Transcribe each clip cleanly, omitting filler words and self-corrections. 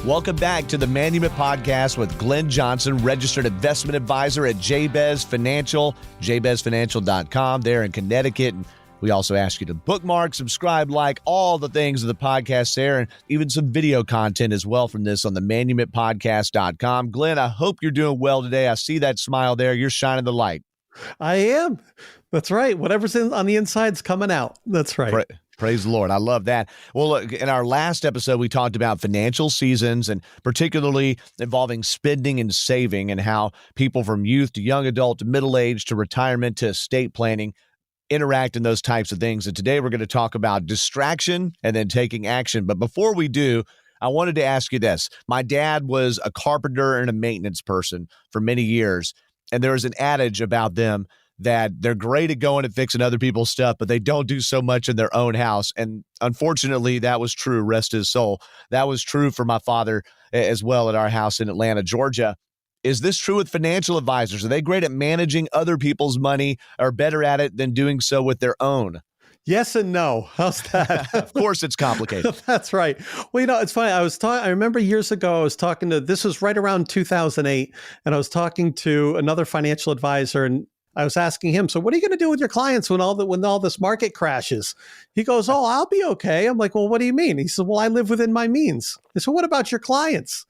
Welcome back to the Manument Podcast with Glenn Johnson, registered investment advisor at Jabez Financial, jabezfinancial.com there in Connecticut. And we also ask you to bookmark, subscribe, like all the things of the podcast there, and even some video content as well from this on the manumentpodcast.com. Glenn, I hope you're doing well today. I see that smile there. You're shining the light. I am. That's right. Whatever's on the inside's coming out. That's right. Praise the Lord. I love that. Well, look, in our last episode, we talked about financial seasons and particularly involving spending and saving and how people from youth to young adult to middle age to retirement to estate planning interact in those types of things. And today we're going to talk about distraction and then taking action. But before we do, I wanted to ask you this. My dad was a carpenter and a maintenance person for many years. And there was an adage about them that they're great at going and fixing other people's stuff, but they don't do so much in their own house. And unfortunately, that was true, rest his soul. That was true for my father as well at our house in Atlanta, Georgia. Is this true with financial advisors? Are they great at managing other people's money or better at it than doing so with their own? Yes and no. How's that? Of course, it's complicated. That's right. Well, it's funny. I remember years ago, I was talking to, this was right around 2008, and I was talking to another financial advisor, and I was asking him, so what are you going to do with your clients when all this market crashes? He goes, oh, I'll be okay. I'm like, well, what do you mean? He said, well, I live within my means. I said, what about your clients?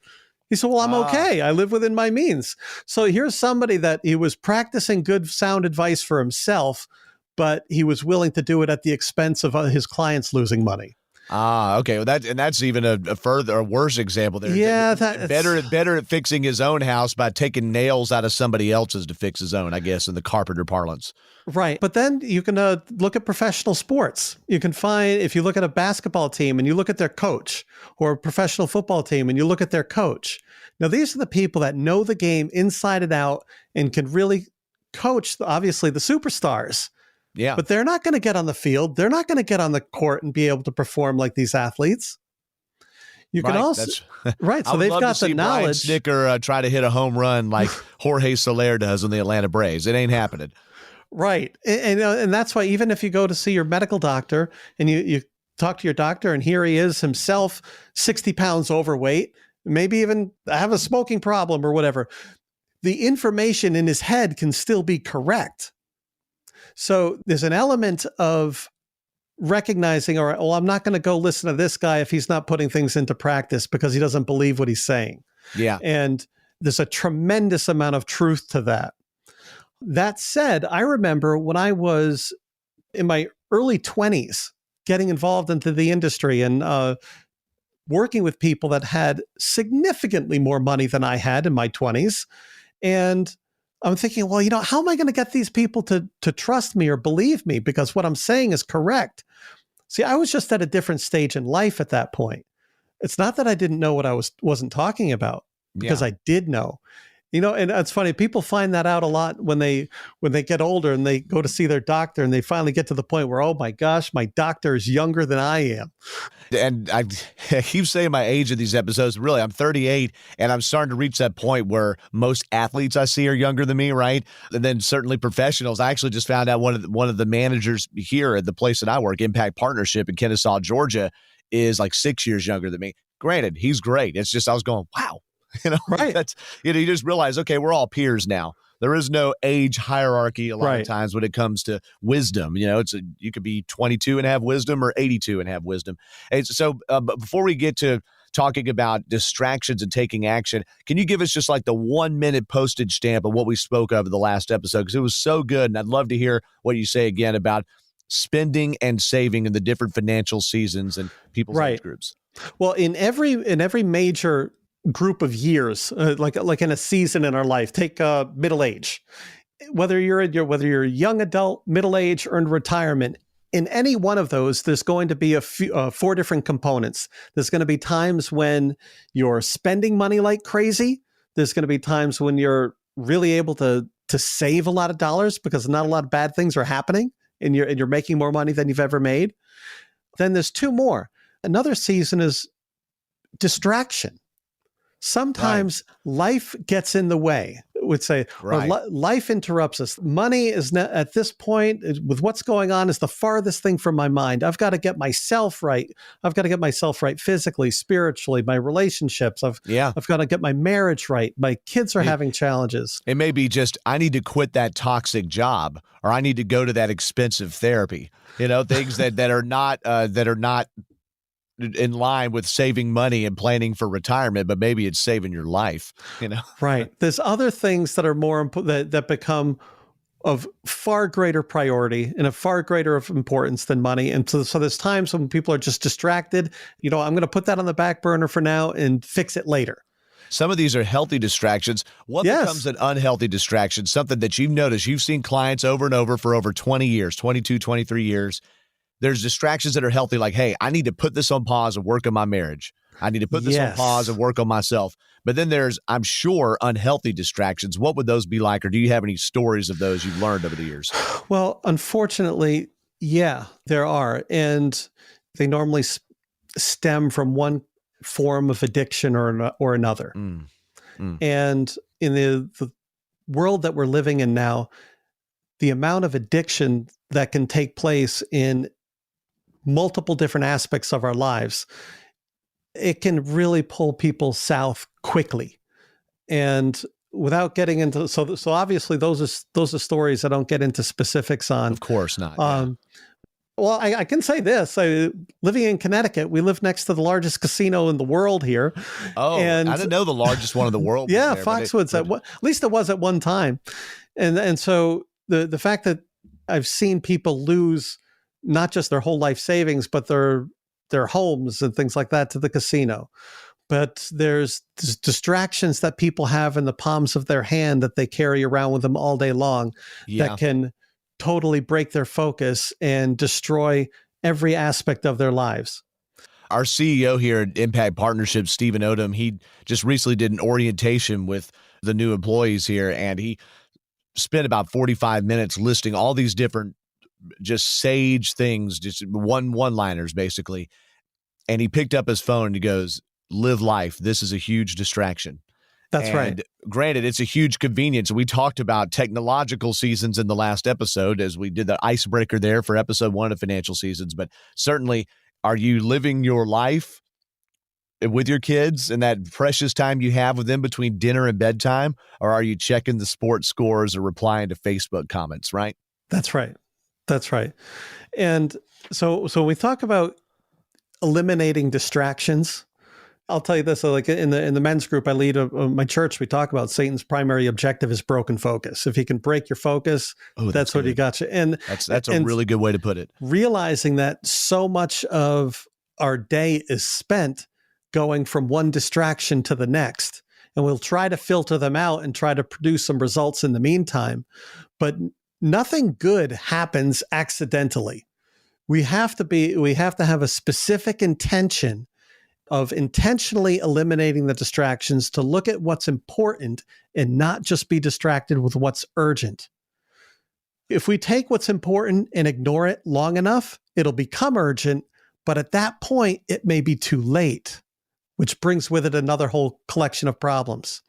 He said, well, I'm okay. I live within my means. So here's somebody that he was practicing good, sound advice for himself, but he was willing to do it at the expense of his clients losing money. Okay. Well, that's even a worse example there. Yeah, better at fixing his own house by taking nails out of somebody else's to fix his own, I guess, in the carpenter parlance. Right. But then you can look at professional sports. You can find, if you look at a basketball team and you look at their coach, or a professional football team and you look at their coach. Now, these are the people that know the game inside and out and can really coach, obviously, the superstars. Yeah. But they're not going to get on the field. They're not going to get on the court and be able to perform like these athletes. You can also, right. So they've got the knowledge. Brian Snicker try to hit a home run like Jorge Soler does on the Atlanta Braves. It ain't happening. Right. And that's why even if you go to see your medical doctor and you talk to your doctor and here he is himself, 60 pounds overweight, maybe even have a smoking problem or whatever, the information in his head can still be correct. So there's an element of recognizing, all right, well, I'm not going to go listen to this guy if he's not putting things into practice because he doesn't believe what he's saying. Yeah. And there's a tremendous amount of truth to that. That said, I remember when I was in my early 20s, getting involved into the industry and working with people that had significantly more money than I had in my 20s. And I'm thinking, well, how am I going to get these people to trust me or believe me? Because what I'm saying is correct. See, I was just at a different stage in life at that point. It's not that I didn't know what I wasn't talking about, because I did know. And it's funny, people find that out a lot when they get older and they go to see their doctor and they finally get to the point where, oh my gosh, my doctor is younger than I am. And I keep saying my age in these episodes. Really, I'm 38 and I'm starting to reach that point where most athletes I see are younger than me, right? And then certainly professionals. I actually just found out one of the managers here at the place that I work, Impact Partnership in Kennesaw, Georgia, is like 6 years younger than me. Granted, he's great. It's just I was going, wow. Right. That's, you just realize, okay, we're all peers now. There is no age hierarchy a lot of times when it comes to wisdom. You could be 22 and have wisdom or 82 and have wisdom. And so but before we get to talking about distractions and taking action, can you give us just like the 1 minute postage stamp of what we spoke of in the last episode? Because it was so good. And I'd love to hear what you say again about spending and saving in the different financial seasons and people's age groups. Well, in every major group of years, like in a season in our life, take middle age, whether you're a young adult, middle age, or in retirement, in any one of those, there's going to be four different components. There's going to be times when you're spending money like crazy. There's going to be times when you're really able to save a lot of dollars because not a lot of bad things are happening and you're making more money than you've ever made. Then there's two more. Another season is distraction. Sometimes life gets in the way. would say, or Right. life interrupts us. Money is not, at this point, with what's going on, is the farthest thing from my mind. I've got to get myself right. I've got to get myself right physically, spiritually, my relationships. Yeah. I've got to get my marriage right. My kids are It, having challenges. it may be just, I need to quit that toxic job, or I need to go to that expensive therapy. Things that are not in line with saving money and planning for retirement, but maybe it's saving your life. Right. There's other things that are more important that become of far greater priority and of far greater of importance than money. And so there's times when people are just distracted. I'm going to put that on the back burner for now and fix it later. Some of these are healthy distractions. What becomes an unhealthy distraction? Something that you've noticed, you've seen clients over and over for over 20 years, 22, 23 years. There's distractions that are healthy, like, hey, I need to put this on pause and work on my marriage. I need to put this on pause and work on myself. But then there's, I'm sure, unhealthy distractions. What would those be like? Or do you have any stories of those you've learned over the years? Well, unfortunately, yeah, there are. And they normally stem from one form of addiction or another. And in the world that we're living in now, the amount of addiction that can take place in multiple different aspects of our lives, it can really pull people south quickly. And without getting into, so obviously those are stories I don't get into specifics on. Of course not. Well, I can say this. Living in Connecticut, we live next to the largest casino in the world here. Oh, and I didn't know the largest one in the world. Yeah, Foxwoods. At least it was at one time. And so the fact that I've seen people lose not just their whole life savings, but their homes and things like that to the casino. But there's distractions that people have in the palms of their hand that they carry around with them all day long that can totally break their focus and destroy every aspect of their lives. Our CEO here at Impact Partnerships, Stephen Odom, he just recently did an orientation with the new employees here, and he spent about 45 minutes listing all these different just sage things, just one-liners basically. And he picked up his phone and he goes, live life. This is a huge distraction. That's right. Granted, it's a huge convenience. We talked about technological seasons in the last episode as we did the icebreaker there for episode 1 of financial seasons. But certainly, are you living your life with your kids and that precious time you have with them between dinner and bedtime? Or are you checking the sports scores or replying to Facebook comments, right? That's right. That's right. And so we talk about eliminating distractions. I'll tell you this, like in the men's group I lead, my church, we talk about Satan's primary objective is broken focus. If he can break your focus, that's what he got you. And that's a really good way to put it. Realizing that so much of our day is spent going from one distraction to the next, and we'll try to filter them out and try to produce some results in the meantime. But nothing good happens accidentally. We have to have a specific intention of intentionally eliminating the distractions to look at what's important and not just be distracted with what's urgent. If we take what's important and ignore it long enough, it'll become urgent, but at that point, it may be too late, which brings with it another whole collection of problems.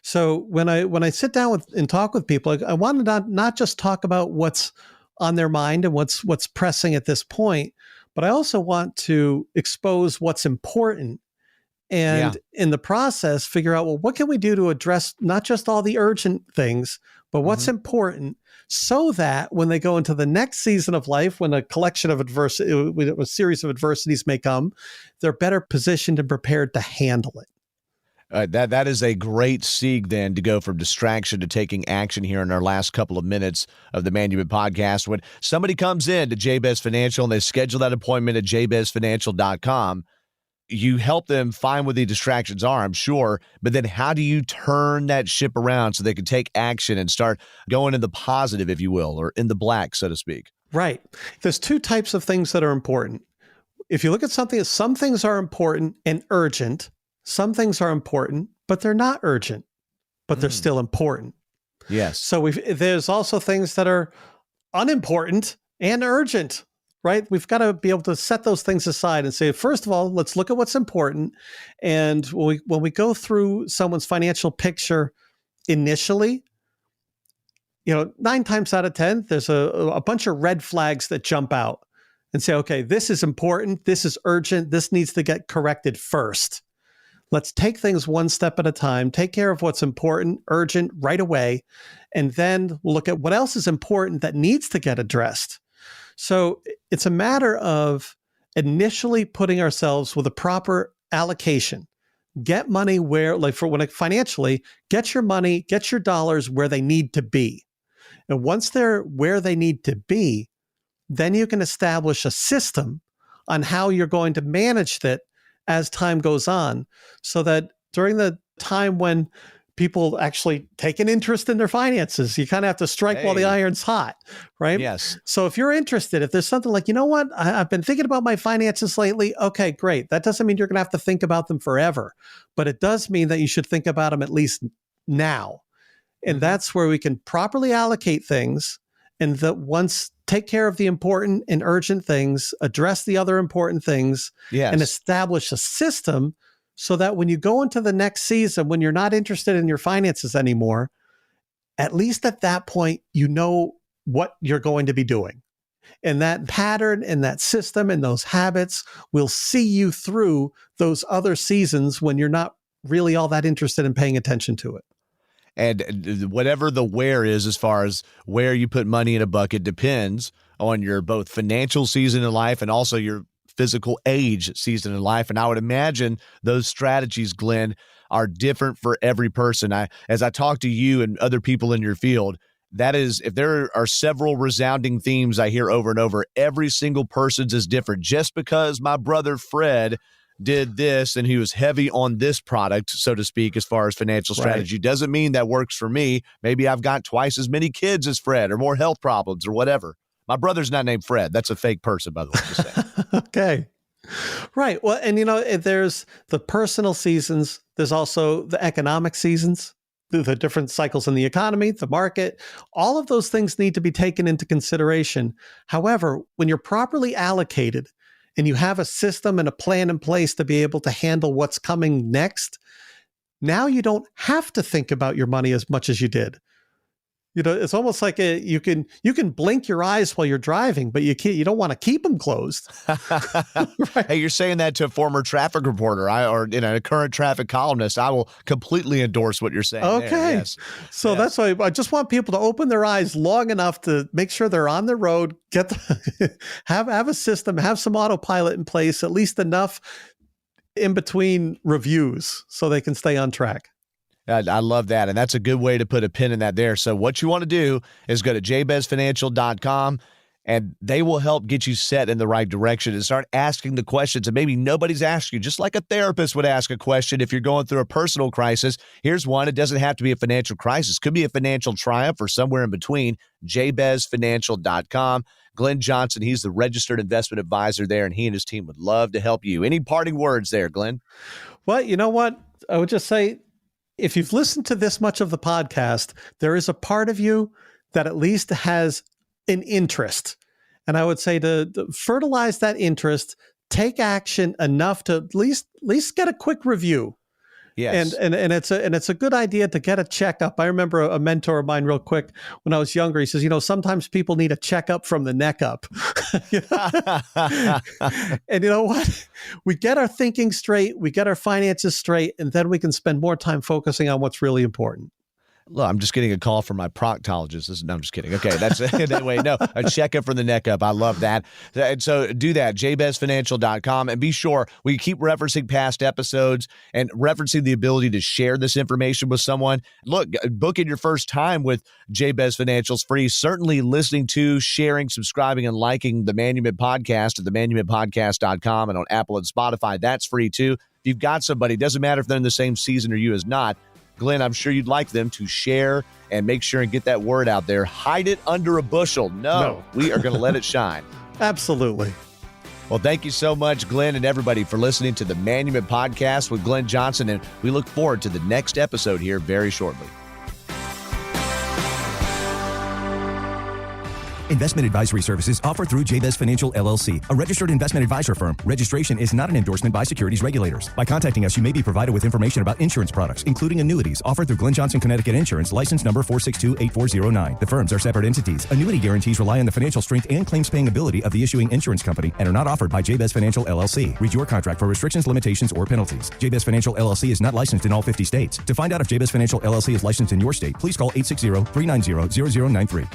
So when I sit down and talk with people, I want to not just talk about what's on their mind and what's pressing at this point, but I also want to expose what's important and in the process, figure out, well, what can we do to address not just all the urgent things, but what's important so that when they go into the next season of life, when a collection of a series of adversities may come, they're better positioned and prepared to handle it. That is a great segue then to go from distraction to taking action here in our last couple of minutes of the Man Human podcast. When somebody comes in to JBez Financial and they schedule that appointment at jbezfinancial.com, you help them find what the distractions are, I'm sure, but then how do you turn that ship around so they can take action and start going in the positive, if you will, or in the black, so to speak? Right. There's two types of things that are important. If you look at something, some things are important and urgent. Some things are important, but they're not urgent, but they're still important. Yes. So there's also things that are unimportant and urgent, right? We've got to be able to set those things aside and say, first of all, let's look at what's important. And when we go through someone's financial picture initially, 9 times out of 10, there's a bunch of red flags that jump out and say, okay, this is important. This is urgent. This needs to get corrected first. Let's take things one step at a time, take care of what's important, urgent, right away, and then we'll look at what else is important that needs to get addressed. So it's a matter of initially putting ourselves with a proper allocation. Get money where, financially, get your money, get your dollars where they need to be. And once they're where they need to be, then you can establish a system on how you're going to manage that as time goes on, so that during the time when people actually take an interest in their finances, you kind of have to strike while the iron's hot, right? Yes. So if you're interested, if there's something like, I've been thinking about my finances lately. Okay, great. That doesn't mean you're going to have to think about them forever, but it does mean that you should think about them at least now. And that's where we can properly allocate things, and that once take care of the important and urgent things, address the other important things, and establish a system so that when you go into the next season, when you're not interested in your finances anymore, at least at that point, you know what you're going to be doing. And that pattern and that system and those habits will see you through those other seasons when you're not really all that interested in paying attention to it. And whatever the where is, as far as where you put money in a bucket, depends on your both financial season in life and also your physical age season in life. And I would imagine those strategies, Glenn, are different for every person. As I talk to you and other people in your field, that is, if there are several resounding themes I hear over and over, every single person's is different. Just because my brother Fred did this and he was heavy on this product, so to speak, as far as financial strategy, doesn't mean that works for me. Maybe I've got twice as many kids as Fred or more health problems or whatever. My brother's not named Fred. That's a fake person, by the way. Just saying. Okay. Right. Well, and there's the personal seasons. There's also the economic seasons, the different cycles in the economy, the market. All of those things need to be taken into consideration. However, when you're properly allocated and you have a system and a plan in place to be able to handle what's coming next, now you don't have to think about your money as much as you did. It's almost like you can blink your eyes while you're driving, but you don't want to keep them closed. Right. Hey, you're saying that to a former traffic reporter or a current traffic columnist. I will completely endorse what you're saying. Okay. There. Yes. So that's why I just want people to open their eyes long enough to make sure they're on the road, have a system, have some autopilot in place, at least enough in between reviews so they can stay on track. I love that. And that's a good way to put a pin in that there. So what you want to do is go to jbezfinancial.com and they will help get you set in the right direction and start asking the questions. And maybe nobody's asked you, just like a therapist would ask a question if you're going through a personal crisis. Here's one. It doesn't have to be a financial crisis. Could be a financial triumph or somewhere in between. jbezfinancial.com. Glenn Johnson, he's the registered investment advisor there, and he and his team would love to help you. Any parting words there, Glenn? Well, you know what? I would just say, if you've listened to this much of the podcast, there is a part of you that at least has an interest. And I would say to fertilize that interest, take action enough to at least get a quick review. Yes. And it's a good idea to get a checkup. I remember a mentor of mine real quick when I was younger. He says, sometimes people need a checkup from the neck up. And you know what? We get our thinking straight, we get our finances straight, and then we can spend more time focusing on what's really important. Look, I'm just getting a call from my proctologist. No, I'm just kidding. Okay, that's anyway. No, a checkup from the neck up. I love that. And so do that, jbezfinancial.com, and be sure we keep referencing past episodes and referencing the ability to share this information with someone. Look, booking your first time with JBez Financial is free. Certainly listening to, sharing, subscribing, and liking the Manument Podcast at themanumentpodcast.com and on Apple and Spotify. That's free too. If you've got somebody, doesn't matter if they're in the same season or you is not, Glenn, I'm sure you'd like them to share and make sure and get that word out there. Hide it under a bushel. No. We are going to let it shine. Absolutely. Well, thank you so much, Glenn, and everybody for listening to the Manument Podcast with Glenn Johnson, and we look forward to the next episode here very shortly. Investment advisory services offered through Jabez Financial LLC, a registered investment advisor firm. Registration is not an endorsement by securities regulators. By contacting us, you may be provided with information about insurance products, including annuities offered through Glenn Johnson, Connecticut Insurance, license number 4628409. The firms are separate entities. Annuity guarantees rely on the financial strength and claims paying ability of the issuing insurance company and are not offered by Jabez Financial LLC. Read your contract for restrictions, limitations, or penalties. Jabez Financial LLC is not licensed in all 50 states. To find out if Jabez Financial LLC is licensed in your state, please call 860-390-0093.